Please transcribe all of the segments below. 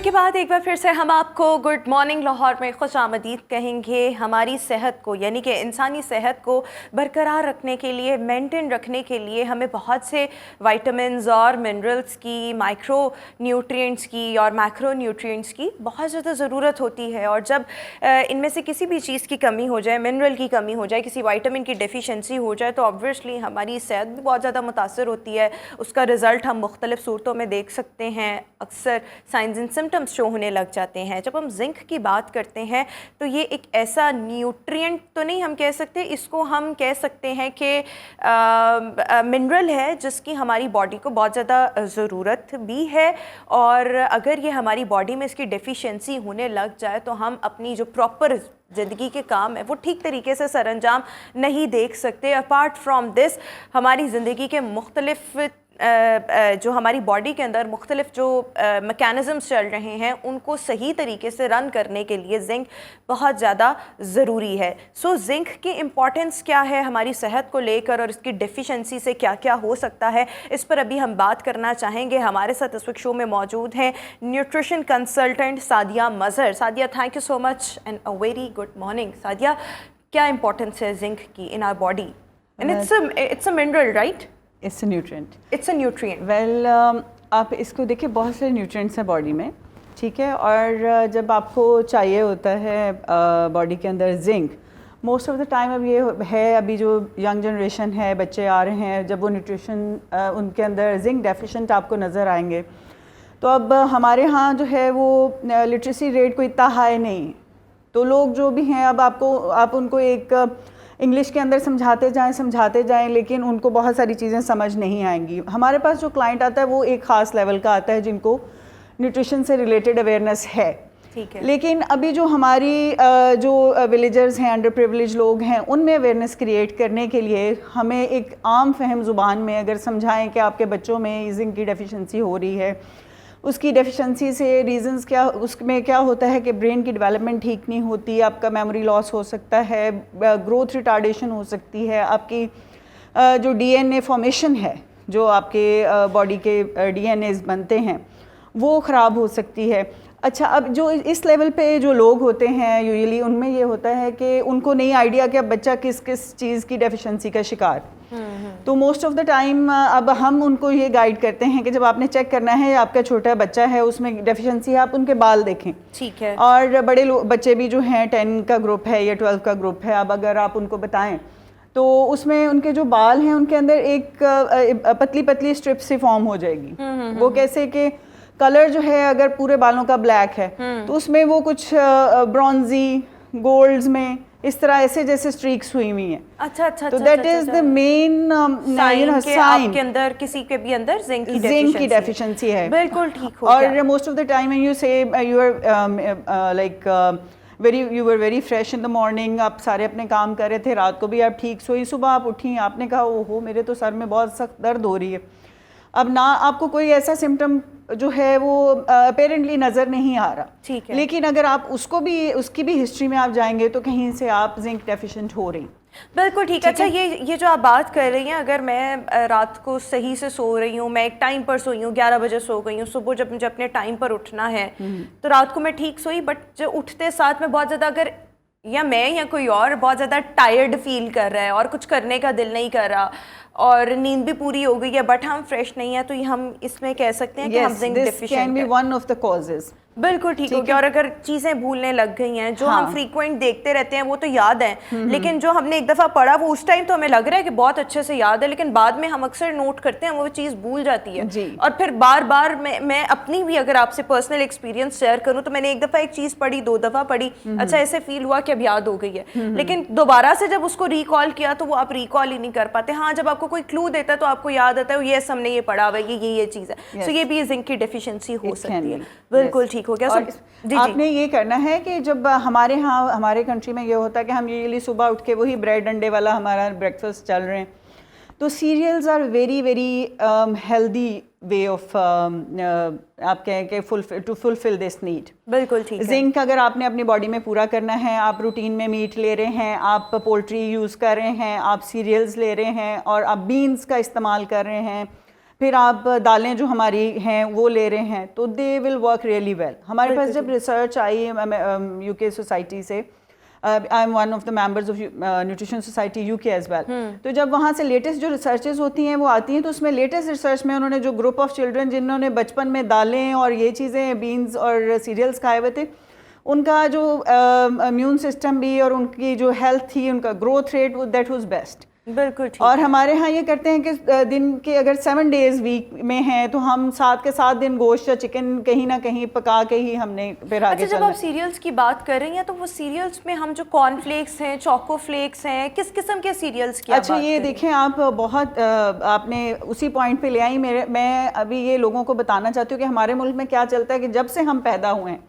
Break के बाद एक बार फिर से हम आपको गुड मॉर्निंग लाहौर में खुश आमदीद कहेंगे। हमारी सेहत को यानी कि इंसानी सेहत को बरकरार रखने के लिए, मेंटेन रखने के लिए हमें बहुत से विटामिन्स और मिनरल्स की, माइक्रो न्यूट्रिएंट्स की और मैक्रो न्यूट्रिएंट्स की बहुत ज़्यादा ज़रूरत होती है। और जब इनमें से किसी भी चीज़ की कमी हो जाए, मिनरल की कमी हो जाए, किसी विटामिन की डेफिशिएंसी हो जाए तो ऑब्वियसली हमारी सेहत भी बहुत ज़्यादा मुतासर होती है। उसका रिज़ल्ट हम मुख्तलिफ़ सूरतों में देख सकते हैं। अक्सर साइंस एंड सिम्टम्स शो होने लग जाते हैं। जब हम जिंक की बात करते हैं तो ये एक ऐसा न्यूट्रिएंट तो नहीं हम कह सकते, इसको हम कह सकते हैं कि मिनरल है जिसकी हमारी बॉडी को बहुत ज़्यादा ज़रूरत भी है। और अगर ये हमारी बॉडी में इसकी डेफिशिएंसी होने लग जाए तो हम अपनी जो प्रॉपर ज़िंदगी के काम है वो ठीक तरीके से सरअंजाम नहीं देख सकते। अपार्ट फ्रॉम दिस हमारी ज़िंदगी के मुख्तलिफ़ जो हमारी बॉडी के अंदर मुख्तलिफ जो मैकेनिज़म्स चल रहे हैं उनको सही तरीके से रन करने के लिए जिंक बहुत ज़्यादा ज़रूरी है। सो जिंक की इम्पॉर्टेंस क्या है हमारी सेहत को लेकर और इसकी डेफिशिएंसी से क्या क्या हो सकता है, इस पर अभी हम बात करना चाहेंगे। हमारे साथ इस वक्त शो में मौजूद हैं nutrition consultant Sadia Mazhar. Sadia, thank you so much and a very good morning. Sadia, क्या इम्पोर्टेंस है जिंक की in our body? And it's a mineral, right? It's a nutrient. It's a nutrient. Well, आप इसको देखिए, बहुत सारे न्यूट्रिएंट्स हैं बॉडी में, ठीक है। और जब आपको चाहिए होता है बॉडी के अंदर zinc, most of the time अब ये है, अभी जो यंग जनरेशन है, बच्चे आ रहे हैं, जब वो न्यूट्रिशन उनके अंदर जिंक डेफिशिएंट आपको नज़र आएंगे। तो अब हमारे यहाँ जो है वो लिटरेसी रेट कोई इतना हाई नहीं, तो लोग जो भी हैं अब आप उनको एक इंग्लिश के अंदर समझाते जाएं लेकिन उनको बहुत सारी चीज़ें समझ नहीं आएंगी। हमारे पास जो क्लाइंट आता है वो एक ख़ास लेवल का आता है जिनको न्यूट्रिशन से रिलेटेड अवेयरनेस है, ठीक है। लेकिन अभी जो हमारी जो विलेजर्स हैं, अंडर प्रिविलेज लोग हैं, उनमें अवेयरनेस क्रिएट करने के लिए हमें एक आम फहम ज़ुबान में अगर समझाएं कि आपके बच्चों में जिंक की डेफिशिएंसी हो रही है, उसकी डेफिशिएंसी से रीजंस क्या, उसमें क्या होता है कि ब्रेन की डेवलपमेंट ठीक नहीं होती, आपका मेमोरी लॉस हो सकता है, ग्रोथ रिटार्डेशन हो सकती है, आपकी जो डीएनए फॉर्मेशन है, जो आपके बॉडी के डीएनएस बनते हैं, वो ख़राब हो सकती है। अच्छा, अब जो इस लेवल पे जो लोग होते हैं यूजुअली उनमें ये होता है कि उनको नहीं आइडिया कि अब बच्चा किस किस चीज़ की डेफिशिएंसी का शिकार। तो मोस्ट ऑफ द टाइम अब हम उनको ये गाइड करते हैं कि जब आपने चेक करना है आपका छोटा बच्चा है उसमें डेफिशिएंसी है, आप उनके बाल देखें, ठीक है। और बड़े बच्चे भी जो हैं 10 का ग्रुप है या 12 का ग्रुप है, अब अगर आप उनको बताएं तो उसमें उनके जो बाल हैं उनके अंदर एक पतली पतली स्ट्रिप से फॉर्म हो जाएगी। वो कैसे कि कलर जो है अगर पूरे बालों का ब्लैक है तो उसमें वो कुछ ब्रॉन्जी गोल्ड्स में इस तरह ऐसे जैसे स्ट्रीक्स हुई हुई हैं। अच्छा अच्छा। तो that is the main sign आपके अंदर किसी के भी अंदर जिंक की डेफिशिएंसी है। बिल्कुल ठीक हो और गया। Most of the time you say you are like you were very fresh in the morning, आप सारे अपने काम कर रहे थे, रात को भी आप ठीक सोई, सुबह आप उठी, आपने कहा ओहो मेरे तो सर में बहुत सख्त दर्द हो रही है। अब ना आपको कोई ऐसा सिम्टम जो है वो अपेरेंटली नज़र नहीं आ रहा, ठीक है, लेकिन अगर आप उसकी भी हिस्ट्री में आप जाएंगे तो कहीं से आप जिंक डेफिशिएंट हो रही। बिल्कुल ठीक। अच्छा, ये जो आप बात कर रही हैं, अगर मैं रात को सही से सो रही हूँ, मैं एक टाइम पर सोई हूँ, 11 बजे सो गई हूँ, सुबह जब मुझे अपने टाइम पर उठना है तो रात को मैं ठीक सोई, बट जो उठते साथ में बहुत ज़्यादा अगर या मैं या कोई और बहुत ज़्यादा टायर्ड फील कर रहा है और कुछ करने का दिल नहीं कर रहा और नींद भी पूरी हो गई है बट हम फ्रेश नहीं है, तो ये हम इसमें कह सकते हैं कि हम जिंक डेफिशिएंट है। One of the causes. बिल्कुल ठीक हो गया। और अगर चीज़ें भूलने लग गई हैं जो हम फ्रीक्वेंट देखते रहते हैं वो तो याद है, लेकिन जो हमने एक दफ़ा पढ़ा वो उस टाइम तो हमें लग रहा है कि बहुत अच्छे से याद है, लेकिन बाद में हम अक्सर नोट करते हैं वो चीज़ भूल जाती है जी। और फिर बार बार मैं अपनी भी अगर आपसे पर्सनल एक्सपीरियंस शेयर करूँ तो मैंने एक दफ़ा एक चीज़ पढ़ी, 2 दफ़ा पढ़ी, अच्छा ऐसे फील हुआ कि अब याद हो गई है, लेकिन दोबारा से जब उसको रिकॉल किया तो वो आप रिकॉल ही नहीं कर पाते। हाँ, जब आपको कोई क्लू देता है तो आपको याद आता है ये हमने ये पढ़ा हुआ है, ये चीज़ है। सो ये भी जिंक की डेफिशिएंसी हो सकती है। बिल्कुल ठीक हो गया। आपने ये करना है कि जब हमारे यहाँ हमारे कंट्री में ये होता है कि हम यूजुअली सुबह उठ के वही ब्रेड अंडे वाला हमारा ब्रेकफास्ट चल रहे हैं, तो cereals are very very healthy way of आप कहें कि टू फुलफिल दिस नीड। बिल्कुल ठीक है। जिंक अगर आपने अपनी बॉडी में पूरा करना है, आप रूटीन में मीट ले रहे हैं, आप पोल्ट्री यूज़ कर रहे हैं, आप सीरियल्स ले रहे हैं और आप बीन्स का इस्तेमाल कर रहे हैं, फिर आप दालें जो हमारी हैं वो ले रहे हैं, तो they will work really well. हमारे पास जब रिसर्च आई यूके सोसाइटी से, I am one of the members of nutrition society UK as well, तो जब वहाँ से लेटेस्ट जो रिसर्चेज होती हैं वो आती हैं, तो उसमें लेटेस्ट रिसर्च में उन्होंने जो ग्रुप ऑफ चिल्ड्रन जिन्होंने बचपन में दालें और ये चीज़ें बीन्स और सीरियल्स खाए हुए थे, उनका जो इम्यून सिस्टम भी और उनकी जो हेल्थ थी, उनका growth rate, that was best. बिल्कुल ठीक। और हमारे यहाँ ये करते हैं कि दिन के अगर 7 डेज वीक में हैं तो हम 7 के 7 दिन गोश्त या चिकन कहीं ना कहीं पका के ही हमने फिर आगे अच्छा, जब आप सीरियल्स की बात कर रही हैं तो वो सीरियल्स में हम जो कॉर्नफ्लेक्स हैं, चोको फ्लेक्स हैं, किस किस्म के सीरियल्स की अच्छा ये देखें आप बहुत आपने उसी पॉइंट पे ले आई। मैं अभी ये लोगों को बताना चाहती हूँ कि हमारे मुल्क में क्या चलता है कि जब से हम पैदा हुए हैं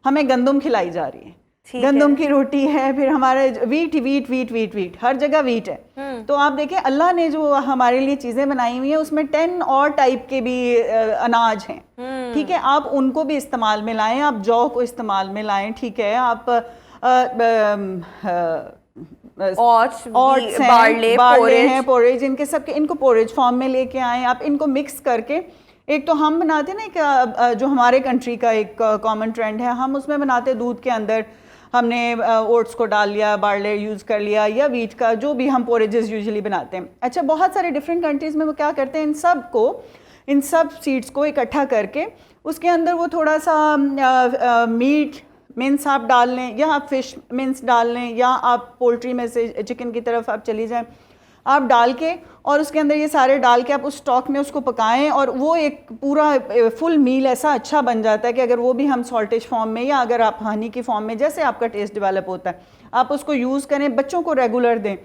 हमें गंदम खिलाई जा रही है, गंदम की रोटी है, फिर हमारे वीट हर जगह वीट है। तो आप देखें अल्लाह ने जो हमारे लिए चीज़ें बनाई हुई हैं उसमें 10 और टाइप के भी अनाज हैं, ठीक है, आप उनको भी इस्तेमाल में लाएं, आप जौ को इस्तेमाल में लाएं, ठीक है, आप ओट्स हैं, पोरेज, इनके सबके इनको पोरेज फॉर्म में लेके आएं, आप इनको मिक्स करके, एक तो हम बनाते ना कि जो हमारे कंट्री का एक कॉमन ट्रेंड है, हम उसमें बनाते दूध के अंदर हमने ओट्स को डाल लिया, बार्ले यूज़ कर लिया, या वीट का जो भी हम पोरेजेस यूजुअली बनाते हैं। अच्छा, बहुत सारे डिफरेंट कंट्रीज़ में वो क्या करते हैं, इन सब सीड्स को इकट्ठा करके उसके अंदर वो थोड़ा सा मीट मिन्स आप डाल लें, या आप फिश मिन्स डाल लें, या आप पोल्ट्री में से चिकन की तरफ आप चली जाएँ, आप डाल के और उसके अंदर ये सारे डाल के आप उस स्टॉक में उसको पकाएं, और वो एक पूरा फुल मील ऐसा अच्छा बन जाता है कि अगर वो भी हम सॉल्टेज फॉर्म में, या अगर आप हनी की फॉर्म में, जैसे आपका टेस्ट डेवलप होता है, आप उसको यूज़ करें, बच्चों को रेगुलर दें,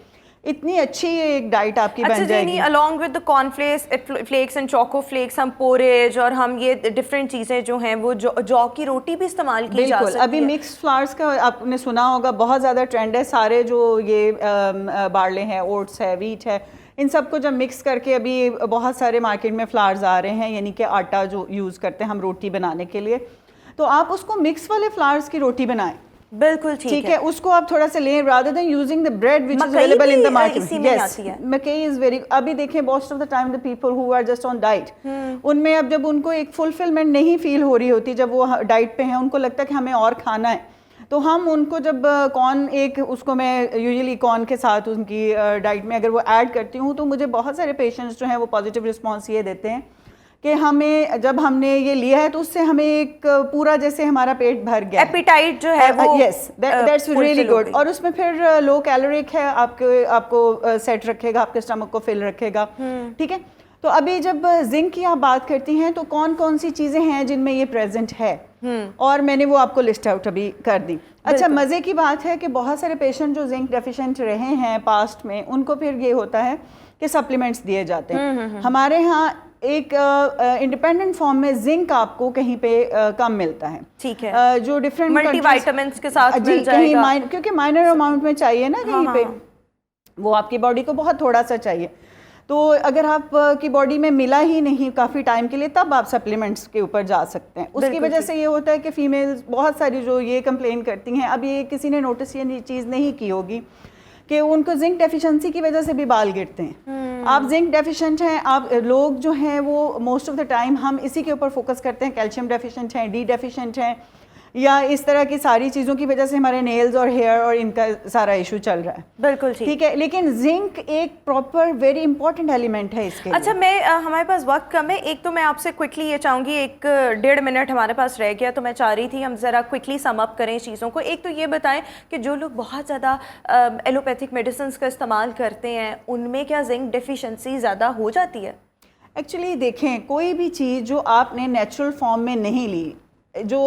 इतनी अच्छी एक डाइट आपकी बन जाएगी। Along with the cornflakes and choco flakes हम पोरेज और हम ये डिफरेंट चीज़ें जो हैं वो जौ की रोटी भी इस्तेमाल की जा सकती है। अभी मिक्स फ्लावर्स का आपने सुना होगा, बहुत ज़्यादा ट्रेंड है, सारे जो ये बार्ले हैं, ओट्स है, वीट है, इन सबको जब मिक्स करके अभी बहुत सारे मार्केट में फ्लावर्स आ रहे हैं, यानी कि आटा जो यूज़ करते हैं हम रोटी बनाने के लिए, तो आप उसको मिक्स वाले फ्लावर्स की रोटी बनाएं। बिल्कुल ठीक है, उसको आप थोड़ा सा लें rather than using the bread which is available in the market. Yes, मकई इज वेरी, अभी देखें most of the time the people who are just on diet, उनमें अब जब उनको एक फुलफिलमेंट नहीं फील हो रही होती, जब वो डाइट पे हैं, उनको लगता है कि हमें और खाना है, तो हम उनको जब कॉर्न, एक उसको मैं यूजुअली कॉर्न के साथ उनकी डाइट में अगर वो ऐड करती हूँ, तो मुझे बहुत सारे पेशेंट्स जो हैं वो पॉजिटिव रिस्पॉन्स ये देते हैं कि हमें जब हमने ये लिया है तो उससे हमें एक पूरा जैसे हमारा पेट भर गया, एपिटाइट जो है वो, यस, दैट्स रियली गुड। और उसमें फिर लो कैलोरिक है, आपको सेट रखेगा, आपके स्टमक को फिल रखेगा, ठीक है। तो अभी जब जिंक की आप बात करती हैं तो कौन कौन सी चीज़ें हैं जिनमें ये प्रेजेंट है, और मैंने वो आपको लिस्ट आउट अभी कर दी। अच्छा, मज़े की बात है कि बहुत सारे पेशेंट जो जिंक डेफिशिएंट रहे हैं पास्ट में, उनको फिर ये होता है कि सप्लीमेंट्स दिए जाते हैं। हमारे यहाँ एक इंडिपेंडेंट फॉर्म में जिंक आपको कहीं पे कम मिलता है, ठीक है, जो डिफरेंट मल्टीविटामिन्स के साथ मिल जाएगा, क्योंकि माइनर अमाउंट में चाहिए ना कहीं पे, वो आपकी बॉडी को बहुत थोड़ा सा चाहिए। तो अगर आप की बॉडी में मिला ही नहीं काफ़ी टाइम के लिए, तब आप सप्लीमेंट्स के ऊपर जा सकते हैं। उसकी वजह से ये होता है कि फीमेल्स बहुत सारी जो ये कंप्लेन करती हैं, अब ये किसी ने नोटिस ये चीज़ नहीं की होगी कि उनको जिंक डेफिशिएंसी की वजह से भी बाल गिरते हैं। आप जिंक डेफिशिएंट हैं, आप लोग जो हैं वो मोस्ट ऑफ द टाइम हम इसी के ऊपर फोकस करते हैं, कैल्शियम डेफिशिएंट हैं, डी डेफिशिएंट हैं, या इस तरह की सारी चीज़ों की वजह से हमारे नेल्स और हेयर और इनका सारा इशू चल रहा है। बिल्कुल ठीक है, लेकिन जिंक एक प्रॉपर वेरी इंपॉर्टेंट एलिमेंट है इसके। अच्छा, मैं हमारे पास वक्त कम है, एक तो मैं आपसे क्विकली ये चाहूँगी, 1-1.5 मिनट हमारे पास रह गया, तो मैं चाह रही थी हम ज़रा क्विकली सम अप करें चीज़ों को। एक तो ये बताएं कि जो लोग बहुत ज़्यादा एलोपैथिक मेडिसिन का इस्तेमाल करते हैं, उनमें क्या जिंक डेफिशिएंसी ज़्यादा हो जाती है? एक्चुअली देखें, कोई भी चीज़ जो आपने नेचुरल फॉर्म में नहीं ली, जो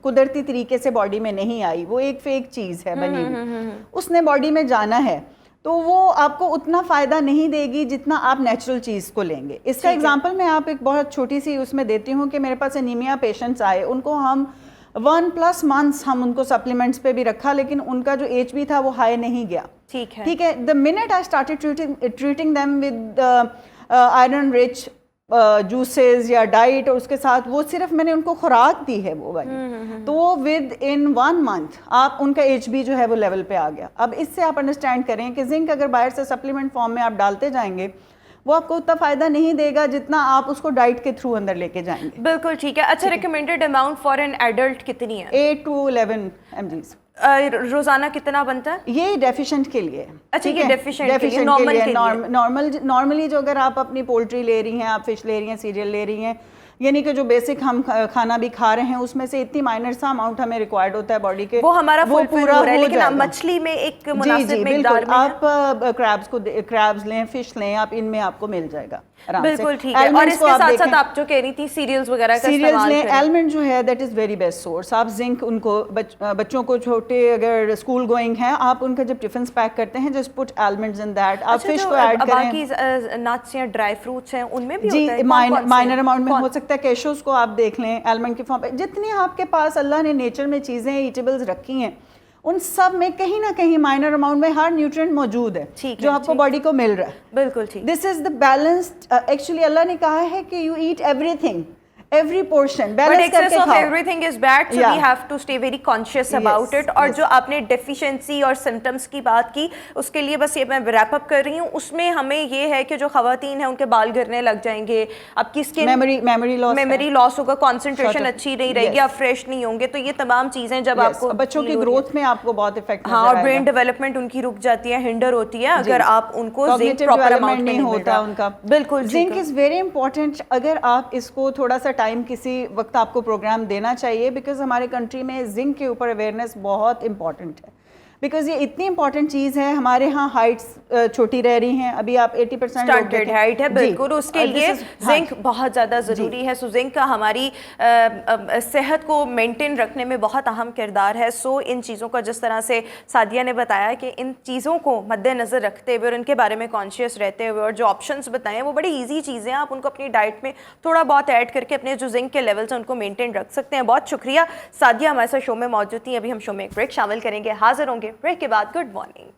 कुदरती तरीके से बॉडी में नहीं आई, वो एक फेक चीज़ है बनी हुई, उसने बॉडी में जाना है, तो वो आपको उतना फ़ायदा नहीं देगी जितना आप नेचुरल चीज़ को लेंगे। इसका एग्जांपल मैं आप एक बहुत छोटी सी उसमें देती हूँ कि मेरे पास एनीमिया पेशेंट्स आए, उनको हम 1+ मंथ्स हम उनको सप्लीमेंट्स पे भी रखा, लेकिन उनका जो HB था वो हाई नहीं गया। ठीक है, the minute I started treating them with iron rich juices या डाइट, और उसके साथ वो सिर्फ मैंने उनको खुराक दी है वो वाली, तो वो विद इन 1 मंथ आप उनका HB जो है वो लेवल पे आ गया। अब इससे आप अंडरस्टैंड करें कि जिंक अगर बाहर से सप्लीमेंट फॉर्म में आप डालते जाएंगे, वो आपको उतना फ़ायदा नहीं देगा जितना आप उसको डाइट के थ्रू अंदर लेके जाएंगे। बिल्कुल ठीक है। अच्छा, recommended amount for an adult कितनी है? 8 to 11 mg रोजाना कितना बनता है? ये डेफिशिएंट के लिए। अच्छा, ठीक ये है? डेफिशिएंट के लिए, डेफिशिएंट नॉर्मल के के लिए। नॉर्मली जो अगर आप अपनी पोल्ट्री ले रही हैं, आप फिश ले रही हैं, सीरियल ले रही हैं, यानी कि जो बेसिक हम खाना भी खा रहे हैं उसमें से इतनी माइनर सा अमाउंट हमें रिक्वायर्ड होता है बॉडी के, वो हमारा पूरा हो रहा है, लेकिन आप जाएगा। मछली में एक जी मुनासिब मिकदार में आप क्रैब्स लें, फिश लें, आप इनमें आपको मिल जाएगा आराम से। बिल्कुल ठीक है। और इसके साथ साथ आप जो कह रही थी सीरियल्स वगैरह का सीरियल्स इस्तेमाल लें, करें। एलमंड जो है that is very best source. आप जिंक उनको बच्चों को छोटे अगर स्कूल गोइंग हैं, आप उनका जब टिफिन पैक करते हैं just put almonds in that. आप फिश को ऐड करें। बाकी नट्स या ड्राई फ्रूट्स हैं उनमें भी जी होता है? माइनर अमाउंट में हो सकता है। कैशोस को आप देख लें एलमंड के फॉर्म पे, जितनी आपके पास अल्लाह ने नेचर में चीज़ें ईटेबल्स रखी हैं उन सब में कहीं ना कहीं माइनर अमाउंट में हर न्यूट्रिएंट मौजूद है जो आपको बॉडी को मिल रहा है। बिल्कुल ठीक। This is the balanced, actually अल्लाह ने कहा है कि you eat everything, every portion balance करके खाओ। Everything is bad, so we have to stay very conscious about it. और जो आपने डेफिशिएंसी और सिम्टम्स की बात की, उसके लिए बस ये मैं रैप अप कर रही हूँ। उसमें हमें ये है कि जो खवातीन हैं उनके बाल गिरने लग जाएंगे, आपकी स्किन मेमोरी लॉस होगा, कॉन्सेंट्रेशन अच्छी नहीं रहेगी, आप फ्रेश नहीं होंगे। तो ये तमाम चीजें जब आपको बच्चों की ग्रोथ में आपको बहुत इफेक्ट, हाँ, और ब्रेन डेवलपमेंट उनकी रुक जाती है, हिंडर होती है अगर आप उनको जिंक प्रॉपर अमाउंट में नहीं होता उनका। बिल्कुल, जिंक इज वेरी इंपॉर्टेंट। अगर आप इसको थोड़ा सा टाइम किसी वक्त आपको प्रोग्राम देना चाहिए, बिकॉज हमारे कंट्री में जिंक के ऊपर अवेयरनेस बहुत इंपॉर्टेंट है, बिकॉज ये इतनी इंपॉर्टेंट चीज़ है। हमारे यहाँ हाइट्स छोटी रह रही हैं, अभी आप 80% स्टैंडर्ड हाइट है, बिल्कुल उसके लिए जिंक बहुत ज़्यादा ज़रूरी है। सो जिंक का हमारी सेहत को मेंटेन रखने में बहुत अहम किरदार है। सो इन चीज़ों का जिस तरह से सादिया ने बताया कि इन चीज़ों को मद्देनज़र रखते हुए और इनके बारे में कॉन्शियस रहते हुए और जो ऑप्शंस बताएं वो बड़ी ईजी चीज़ें हैं, आप उनको अपनी डाइट में थोड़ा बहुत ऐड करके अपने जो जिंक के लेवल्स हैं उनको मेनटेन रख सकते हैं। बहुत शुक्रिया सादिया हमारे साथ शो में मौजूद थी। अभी हम शो में एक ब्रेक शामिल करेंगे, हाजिर होंगे ब्रेक के बाद। Good morning.